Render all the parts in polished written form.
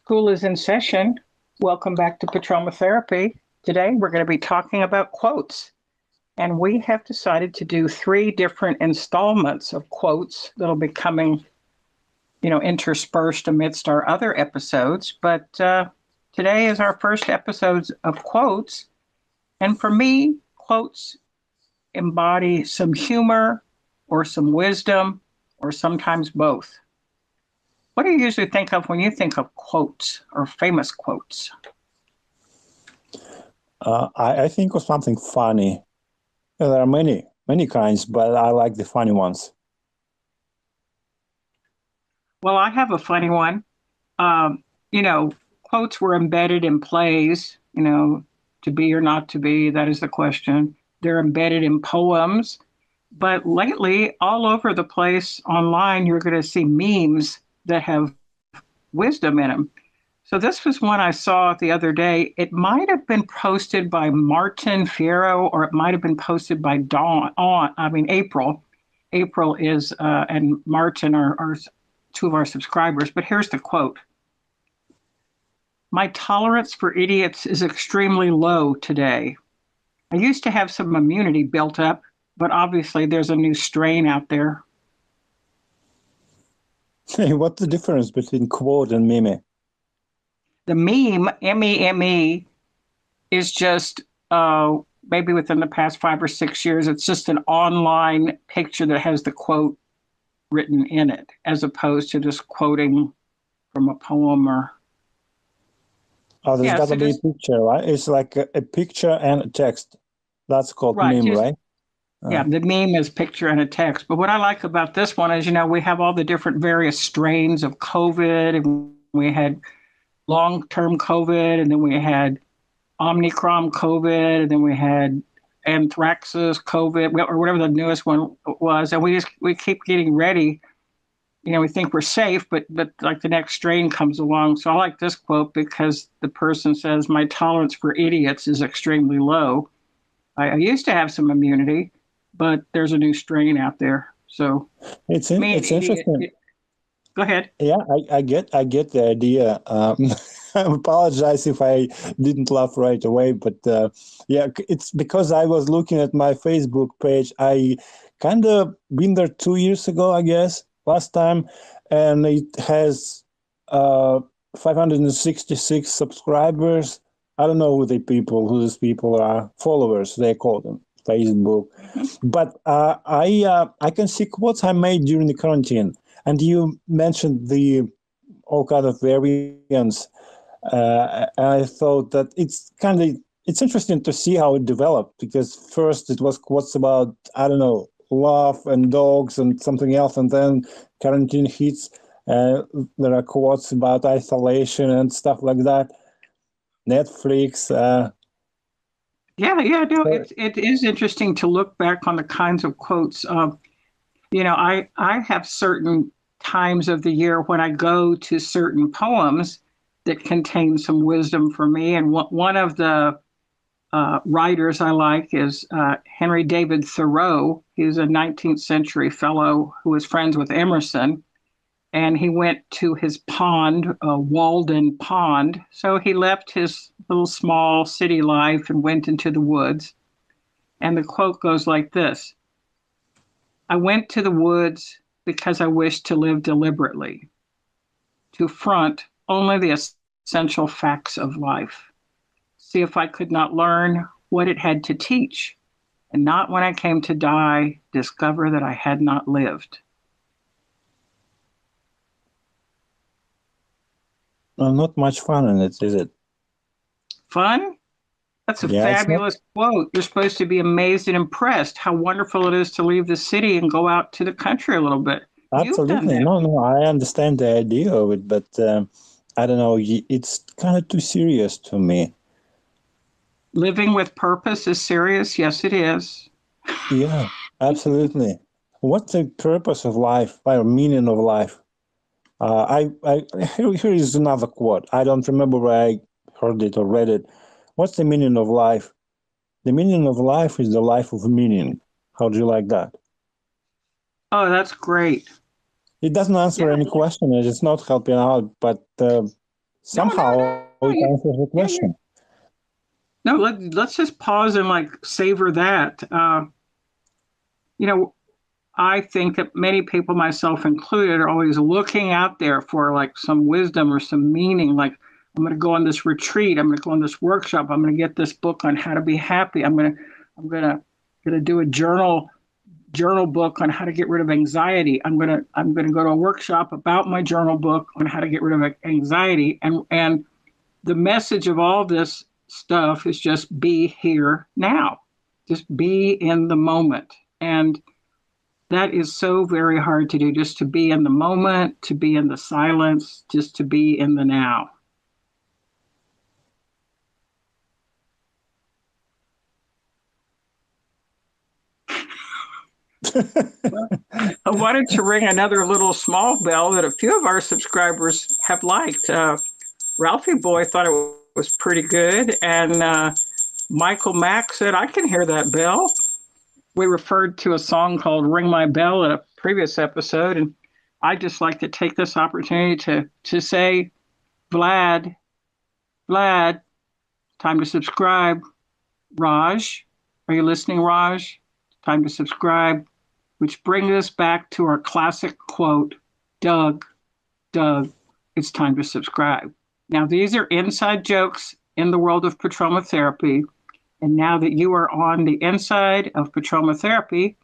School is in session. Welcome back to Petroma Therapy. Today we're going to be talking about quotes. And we have decided to do three different installments of quotes that'll be coming, interspersed amidst our other episodes. But today is our first episode of quotes. And for me, quotes embody some humor or some wisdom or sometimes both. What do you usually think of when you think of quotes or famous quotes? I think of something funny. There are many kinds, but I like the funny ones. Well, I have a funny one. Um, Quotes were embedded in plays, to be or not to be, that is the question. They're embedded in poems. But lately, all over the place online, you're going to see memes that have wisdom in them. So this was one I saw the other day. It might have been posted by Martin Fierro, or it might have been posted by April. April is and Martin are two of our subscribers. But here's the quote: "My tolerance for idiots is extremely low today. I used to have some immunity built up, but obviously there's a new strain out there." Hey, what's the difference between quote and meme? The meme, meme, is just maybe within the past 5 or 6 years, it's just an online picture that has the quote written in it, as opposed to just quoting from a poem or. Oh, there's Yeah, got so to be a just picture, right? It's like a picture and a text. That's called right. meme, right? Yeah, Uh, the meme is picture and a text. But what I like about this one is, we have all the different various strains of COVID, and we had long-term COVID, and then we had Omicron COVID, and then we had anthraxis COVID, or whatever the newest one was, and we keep getting ready. We think we're safe, but like the next strain comes along. So I like this quote because the person says, "My tolerance for idiots is extremely low. I used to have some immunity, but there's a new strain out there." So me and it's idiot. interesting. Go ahead. Yeah, I get the idea. I apologize if I didn't laugh right away, but yeah, it's because I was looking at my Facebook page. I kind of been there 2 years ago, I guess, last time, and it has 566 subscribers. I don't know who these people are. Followers, they call them, Facebook. Mhm. But I can see quotes I made during the quarantine. And you mentioned the all kind of variants. I thought that it's interesting to see how it developed, because first it was quotes about, I don't know, love and dogs and something else, and then quarantine hits. Uh, there are quotes about isolation and stuff like that. Netflix. Yeah, yeah, no, So it is interesting to look back on the kinds of quotes. I have certain times of the year when I go to certain poems that contain some wisdom for me. And one of the writers I like is Henry David Thoreau. He's a 19th century fellow who was friends with Emerson. And he went to his pond, Walden Pond. So he left his little small city life and went into the woods. And the quote goes like this: "I went to the woods because I wished to live deliberately, to front only the essential facts of life, see if I could not learn what it had to teach, and not when I came to die, discover that I had not lived." not much fun in it, is it? Fun? That's a Yeah, it's not. fabulous quote. You're supposed to be amazed and impressed how wonderful it is to leave the city and go out to the country a little bit. You've done Absolutely. that. No, no, I understand the idea of it, but I don't know, it's kind of too serious to me. Living with purpose is serious. Yes, it is. Yeah, absolutely. What's the purpose of life or meaning of life? Here is another quote. I don't remember where I heard it or read it. What's the meaning of life? The meaning of life is the life of meaning. How do you like that? Oh, that's great. It doesn't Yeah, answer any question. It's not helping out, but No, no, Somehow no. it answers the Yeah, yeah. question. No, let's just pause and like savor that. You know, I think that many people, myself included, are always looking out there for like some wisdom or some meaning. Like, I'm going to go on this retreat. I'm going to go on this workshop. I'm going to get this book on how to be happy. I'm going to do a journal book on how to get rid of anxiety. I'm going to go to a workshop about my journal book on how to get rid of anxiety. And the message of all this stuff is just be here now. Just be in the moment. And that is so very hard to do, just to be in the moment, to be in the silence, just to be in the now. I wanted to ring another little small bell that a few of our subscribers have liked. Ralphie Boy thought it was pretty good, and Michael Mack said, I can hear that bell. We referred to a song called Ring My Bell in a previous episode, and I'd just like to take this opportunity to say, Vlad, time to subscribe. Raj, are you listening, Raj? Time to subscribe. Which brings us back to our classic quote, Doug, it's time to subscribe. Now, these are inside jokes in the world of Petroma Therapy. And now that you are on the inside of Petroma Therapy,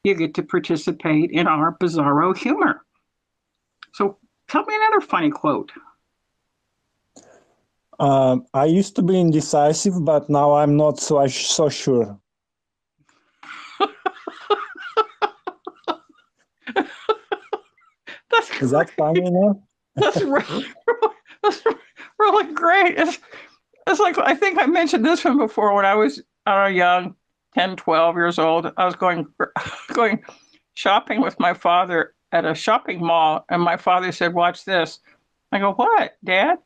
you get to participate in our bizarro humor. So tell me another funny quote. I used to be indecisive, but now I'm not so sure. That's Is that funny enough? that's really great. It's like, I think I mentioned this one before when I was young, 10, 12 years old. I was going shopping with my father at a shopping mall, and my father said, watch this. I go, what, Dad?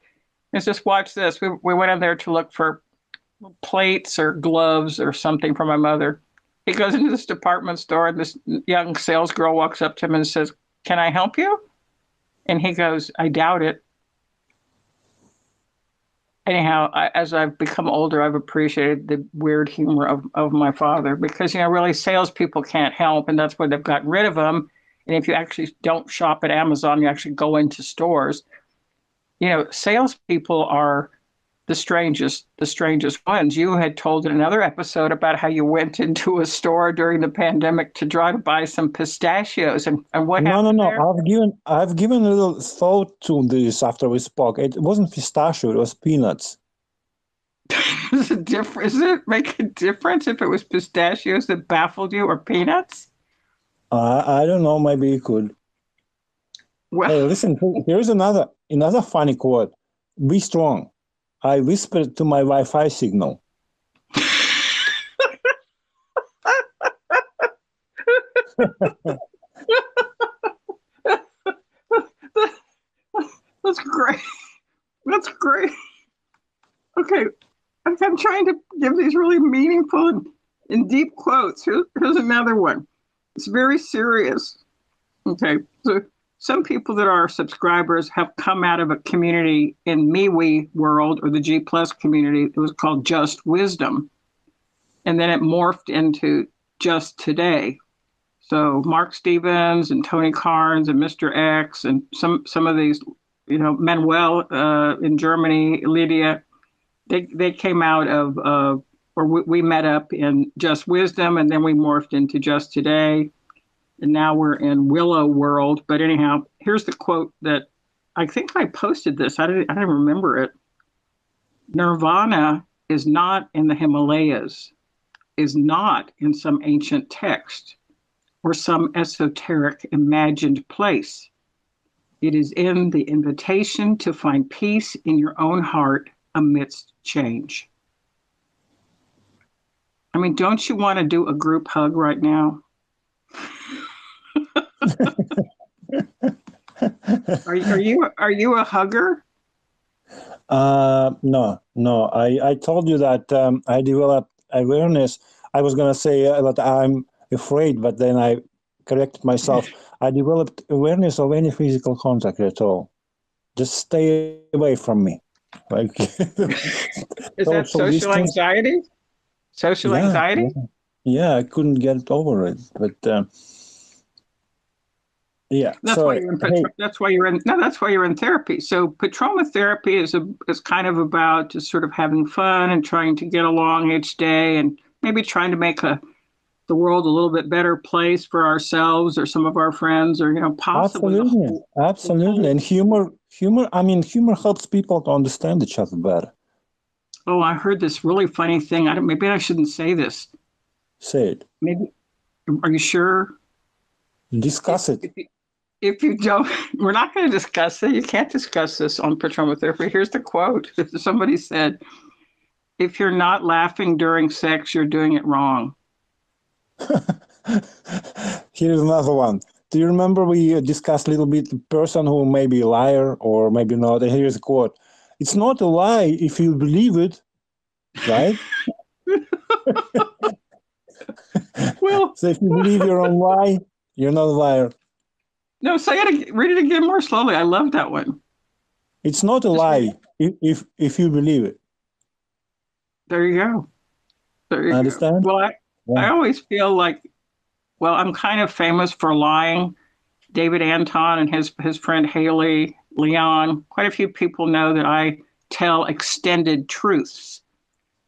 He says, watch this. We went in there to look for plates or gloves or something for my mother. He goes into this department store, and this young sales girl walks up to him and says, can I help you? And he goes, I doubt it. Anyhow, as I've become older, I've appreciated the weird humor of my father because, really salespeople can't help, and that's why they've gotten rid of them. And if you actually don't shop at Amazon, you actually go into stores. Salespeople are the strangest ones. You had told in another episode about how you went into a store during the pandemic to try to buy some pistachios, and what happened there? I've given a little thought to this after we spoke. It wasn't pistachio; it was peanuts. Does it make a difference if it was pistachios that baffled you or peanuts? I don't know. Maybe it could. Well, hey, listen. Here's another funny quote. Be strong. I whispered to my Wi-Fi signal. That's great. That's great. Okay, I'm trying to give these really meaningful and deep quotes. Here's another one. It's very serious. Okay, so some people that are subscribers have come out of a community in MeWe world or the G Plus community. It was called Just Wisdom. And then it morphed into Just Today. So Mark Stevens and Tony Carnes and Mr. X and some of these, Manuel in Germany, Lydia, they came out of, or we met up in Just Wisdom, and then we morphed into Just Today. And now we're in Willow world. But anyhow, here's the quote that I think I posted this. I didn't remember it. Nirvana is not in the Himalayas, is not in some ancient text or some esoteric imagined place. It is in the invitation to find peace in your own heart amidst change. I mean, don't you want to do a group hug right now? Are you a hugger? No. I told you that I developed awareness. I was gonna say that I'm afraid, but then I corrected myself. I developed awareness of any physical contact at all. Just stay away from me. Like Is that social social distance. anxiety? Social Yeah, anxiety? yeah, yeah. I couldn't get over it, but yeah. That's why So you're in hey, that's why you're in no, that's why you're in therapy. So Petroma therapy is kind of about just sort of having fun and trying to get along each day and maybe trying to make the world a little bit better place for ourselves or some of our friends or possibly absolutely, the absolutely, whole. and humor. I mean, humor helps people to understand each other better. Oh, I heard this really funny thing. Maybe I shouldn't say this. Say it. Maybe are you sure? If, Discuss it. if, if you don't, we're not going to discuss it. You can't discuss this on Petroma therapy. Here's the quote. Somebody said, if you're not laughing during sex, you're doing it wrong. Here's another one. Do you remember we discussed a little bit the person who may be a liar or maybe not? And here's a quote. It's not a lie if you believe it, right? Well, So if you believe your own lie, you're not a liar. no, say it again. Read it again more slowly. I love that one. It's not a Just read lie it. if you believe it. There you go. There you go. Understand? Well, I Yeah. always feel like, well, I'm kind of famous for lying. David Anton and his friend Haley Leon, quite a few people know that I tell extended truths.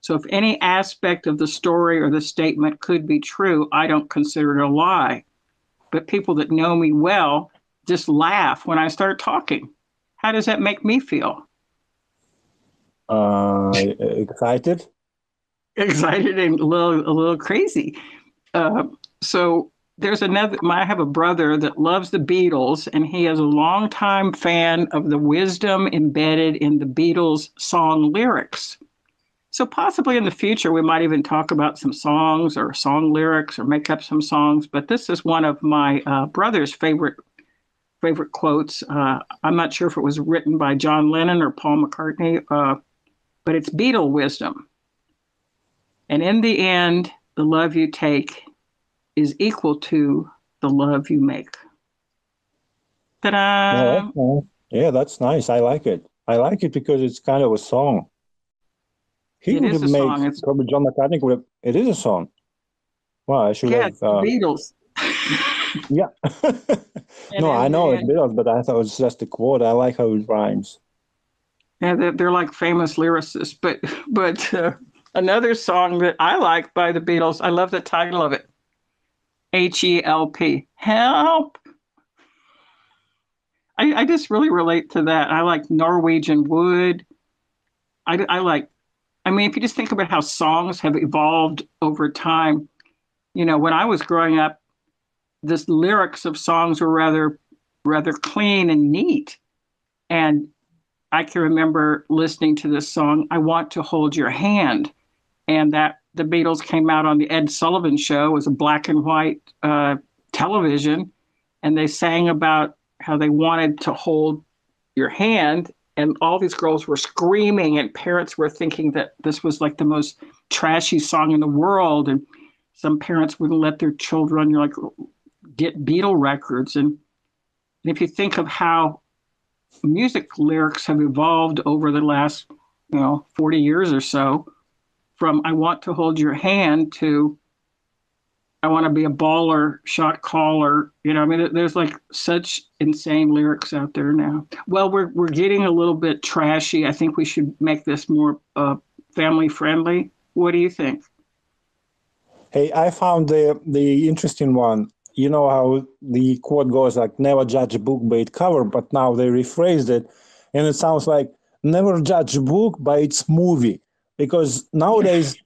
So if any aspect of the story or the statement could be true, I don't consider it a lie. But people that know me well just laugh when I start talking. How does that make me feel? Excited? Excited and a little crazy. Uh, so there's another. I have a brother that loves the Beatles, and he is a longtime fan of the wisdom embedded in the Beatles song lyrics. So possibly in the future, we might even talk about some songs or song lyrics or make up some songs. But this is one of my brother's favorite quotes. I'm not sure if it was written by John Lennon or Paul McCartney, but it's Beatle wisdom. And in the end, the love you take is equal to the love you make. No, Ta-da! that's nice. Yeah, that's nice. I like it. I like it because it's kind of a song. He It would is have a made song. It's probably John McCartney would have. It is a song. Well, I should yeah, have. it's the Beatles. Yeah. And No, I in know the it's end, Beatles, but I thought it was just a quote. I like how it rhymes. yeah, they're like famous lyricists. But another song that I like by the Beatles, I love the title of it, HELP, help. I just really relate to that. I like Norwegian Wood. I like. I mean, if you just think about how songs have evolved over time, when I was growing up, the lyrics of songs were rather clean and neat. And I can remember listening to this song, I Want to Hold Your Hand. And that the Beatles came out on the Ed Sullivan Show. It was a black and white television. And they sang about how they wanted to hold your hand. And all these girls were screaming, and parents were thinking that this was like the most trashy song in the world. And some parents wouldn't let their children, get Beatle records. And if you think of how music lyrics have evolved over the last, 40 years or so, from I want to hold your hand to I want to be a baller, shot caller. I mean, there's like such insane lyrics out there now. Well, we're getting a little bit trashy. I think we should make this more family friendly. What do you think? Hey, I found the interesting one. You know how the quote goes like never judge a book by its cover, but now they rephrased it and it sounds like never judge a book by its movie. Because nowadays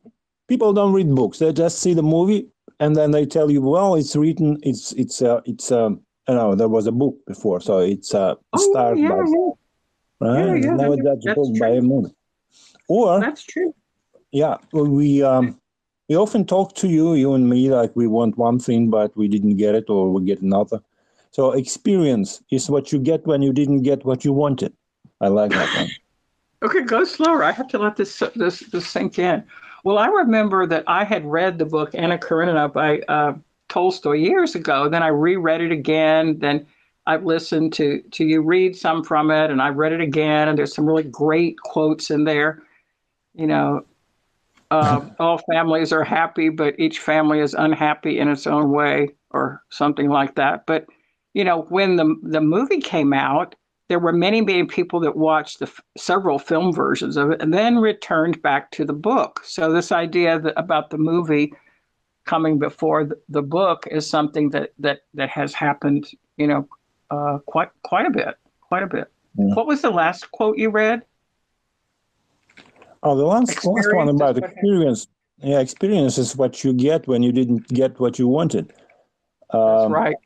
people don't read books. They just see the movie and then they tell you, well, it's written, there was a book before, so it's Oh starred yeah, by, yeah, yeah, right? yeah. Never judge a That's book by true. a movie. Or, That's true. yeah, we often talk to you and me, like we want one thing, but we didn't get it, or we get another. So experience is what you get when you didn't get what you wanted. I like that one. Okay, go slower. I have to let this sink in. Well, I remember that I had read the book Anna Karenina by Tolstoy years ago. Then I reread it again. Then I've listened to you read some from it, and I've read it again, and there's some really great quotes in there. You know, all families are happy, but each family is unhappy in its own way, or something like that. But when the movie came out, there were many people that watched the several film versions of it and then returned back to the book. So this idea about the movie coming before the book is something that has happened, quite a bit, quite a bit. Yeah. What was the last quote you read? Oh, the last one about experience. Yeah, experience is what you get when you didn't get what you wanted. That's right.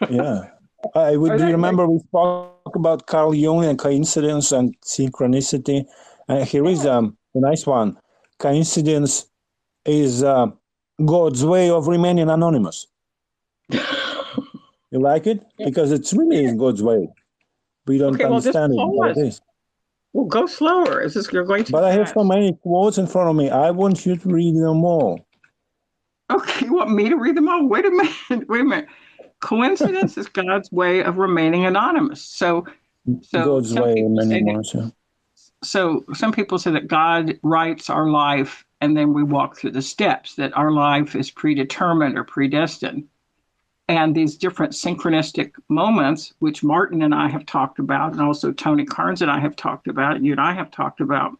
Yeah. Do you remember we spoke about Carl Jung and coincidence and synchronicity? Here is a nice one. Coincidence is God's way of remaining anonymous. You like it? Because it's really God's way. We don't understand it, but it is. Well, go slower. Is this you're going to? But I have so many quotes in front of me. I want you to read them all. Okay, you want me to read them all? Wait a minute. Coincidence is God's way of remaining anonymous. So God's way of remaining anonymous. So some people say that God writes our life, and then we walk through the steps. That our life is predetermined or predestined. And these different synchronistic moments, which Martin and I have talked about, and also Tony Carnes and I have talked about, and you and I have talked about,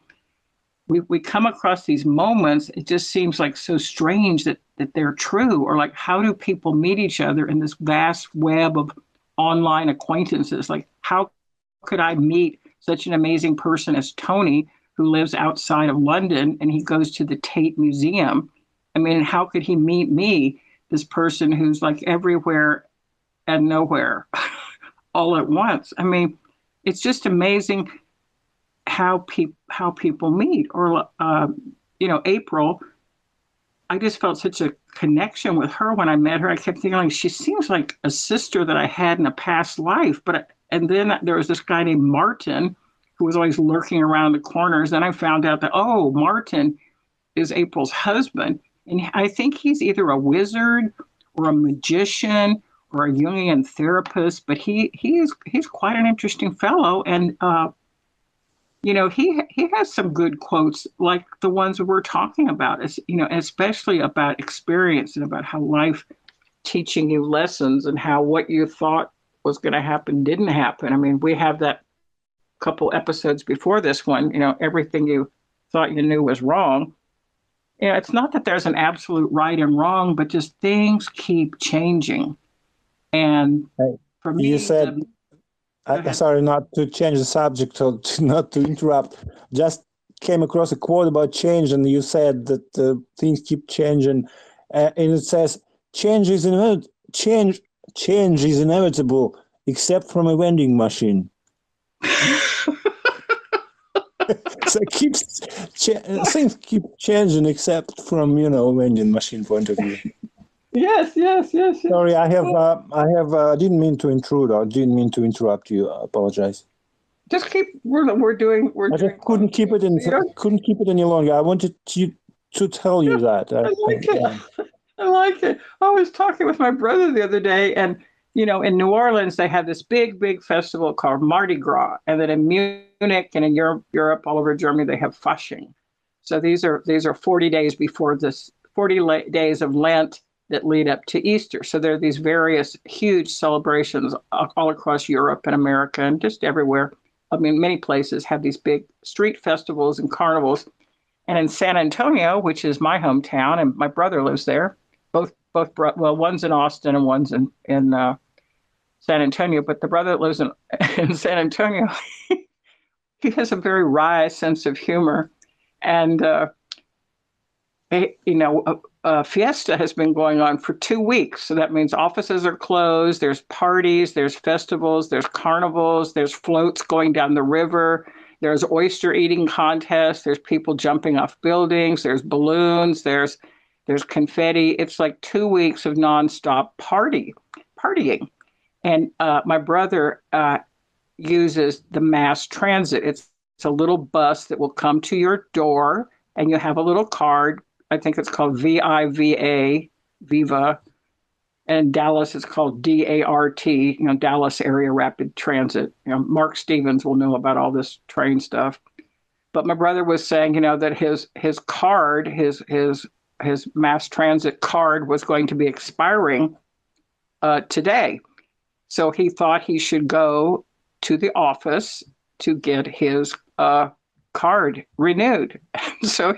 we come across these moments. It just seems like so strange that they're true, or like, how do people meet each other in this vast web of online acquaintances? Like, how could I meet such an amazing person as Tony, who lives outside of London, and he goes to the Tate Museum? I mean, how could he meet me, this person who's like everywhere and nowhere all at once? I mean, it's just amazing how people meet. Or April, I just felt such a connection with her when I met her. I kept thinking, like, she seems like a sister that I had in a past life. And then there was this guy named Martin who was always lurking around the corners. Then I found out that, Martin is April's husband. And I think he's either a wizard or a magician or a Jungian therapist, but he's quite an interesting fellow. And he has some good quotes, like the ones we're talking about, especially about experience and about how life teaching you lessons, and how what you thought was going to happen didn't happen. I mean, we have that couple episodes before this one, everything you thought you knew was wrong. It's not that there's an absolute right and wrong, but just things keep changing. And for me, you said, sorry, not to change the subject or not to interrupt, just came across a quote about change, and you said that things keep changing, and it says, change is inevitable, except from a vending machine. So things keep changing, except from vending machine point of view. Yes. Sorry, I didn't mean to intrude, or didn't mean to interrupt you. I apologize. Just keep. We're doing. I just couldn't keep it any longer. I wanted to tell you that. I like it. I like it. I was talking with my brother the other day, and in New Orleans, they have this big festival called Mardi Gras. And then in Munich and in Europe, all over Germany, they have Fasching. So these are 40 days before this, 40 days of Lent that lead up to Easter. So there are these various huge celebrations all across Europe and America and just everywhere. I mean, many places have these big street festivals and carnivals. And in San Antonio, which is my hometown, and my brother lives there, one's in Austin and one's in San Antonio, but the brother that lives in San Antonio, he has a very wry sense of humor. And, fiesta has been going on for 2 weeks. So that means offices are closed, there's parties, there's festivals, there's carnivals, there's floats going down the river, there's oyster eating contests, there's people jumping off buildings, there's balloons, there's confetti. It's like 2 weeks of nonstop partying. And my brother uses the mass transit. It's a little bus that will come to your door, and you have a little card. I think it's called VIVA, Viva. And Dallas is called DART, Dallas Area Rapid Transit. Mark Stevens will know about all this train stuff. But my brother was saying, that his card, his mass transit card was going to be expiring today. So he thought he should go to the office to get his card renewed. So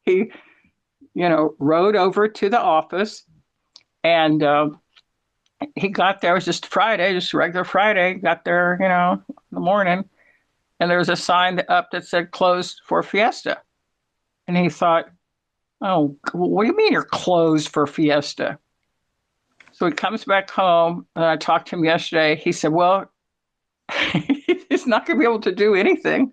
he rode over to the office, and he got there. It was just Friday, just regular Friday. Got there, in the morning, and there was a sign up that said closed for Fiesta. And he thought, oh, what do you mean you're closed for Fiesta? So he comes back home, and I talked to him yesterday. He said, well, he's not going to be able to do anything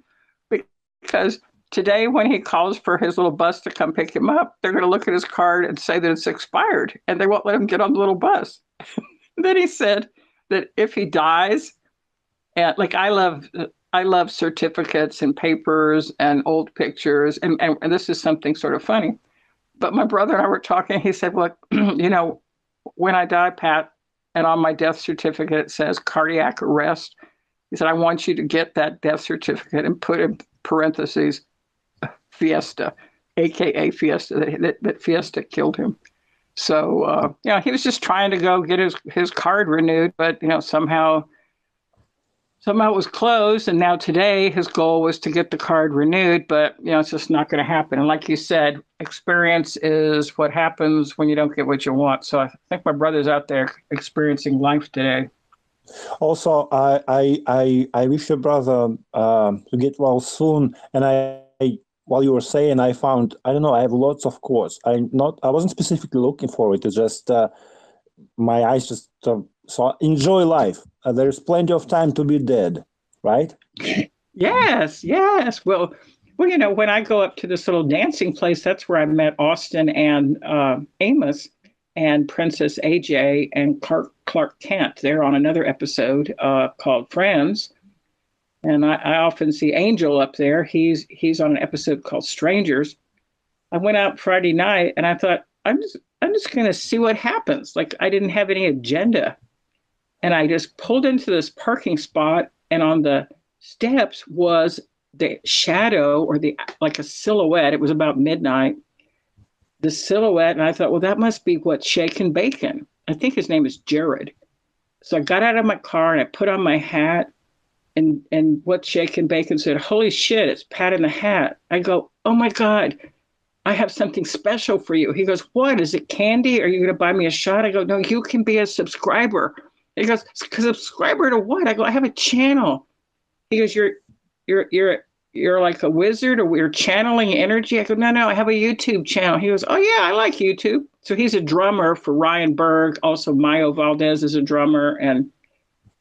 because today when he calls for his little bus to come pick him up, they're going to look at his card and say that it's expired, and they won't let him get on the little bus. Then he said that if he dies, and like I love certificates and papers and old pictures, and this is something sort of funny. But my brother and I were talking. He said, look, when I die, Pat, and on my death certificate it says cardiac arrest, he said, I want you to get that death certificate and put in parentheses Fiesta, AKA Fiesta, that Fiesta killed him. So, he was just trying to go get his card renewed, but, somehow it was closed. And now today his goal was to get the card renewed, but, it's just not going to happen. And like you said, experience is what happens when you don't get what you want. So I think my brother's out there experiencing life today. Also, I wish your brother to get well soon. And while you were saying, I found, I don't know, I have lots of quotes. I wasn't specifically looking for it. It's just my eyes just saw enjoy life. There's plenty of time to be dead, right? Yes. Well, when I go up to this little dancing place, that's where I met Austin and Amos and Princess AJ and Clark Kent. They're on another episode called Friends. And I often see Angel up there. He's on an episode called Strangers. I went out Friday night and I thought, I'm just going to see what happens. Like I didn't have any agenda. And I just pulled into this parking spot, and on the steps was the shadow or like a silhouette. It was about midnight. The silhouette, and I thought, well, that must be what Shakin' Bacon. I think his name is Jared. So I got out of my car and I put on my hat, and what Shakin' Bacon said, holy shit, it's Pat in the Hat. I go, oh my God, I have something special for you. He goes, what? Is it candy? Are you going to buy me a shot? I go, no, you can be a subscriber. He goes, subscriber to what? I go, I have a channel. He goes, you're like a wizard, or we're channeling energy. I go, no, I have a YouTube channel. He goes, oh yeah, I like YouTube. So he's a drummer for Ryan Berg. Also, Mayo Valdez is a drummer, and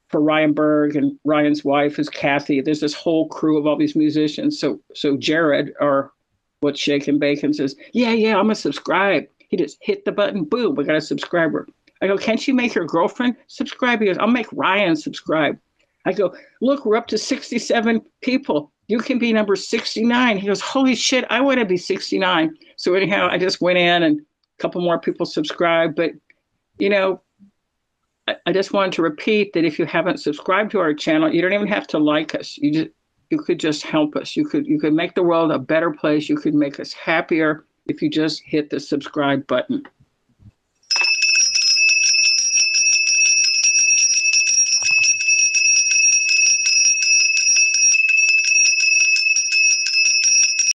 for Ryan Berg, and Ryan's wife is Kathy. There's this whole crew of all these musicians. So Jared, or what Shakin' Bacon says, yeah, I'm gonna subscribe. He just hit the button, boom, we got a subscriber. I go, can't you make your girlfriend subscribe? He goes, I'll make Ryan subscribe. I go, look, we're up to 67 people. You can be number 69. He goes, holy shit, I want to be 69. So anyhow, I just went in and a couple more people subscribed. But, I just wanted to repeat that if you haven't subscribed to our channel, you don't even have to like us. You could just help us. You could make the world a better place. You could make us happier if you just hit the subscribe button.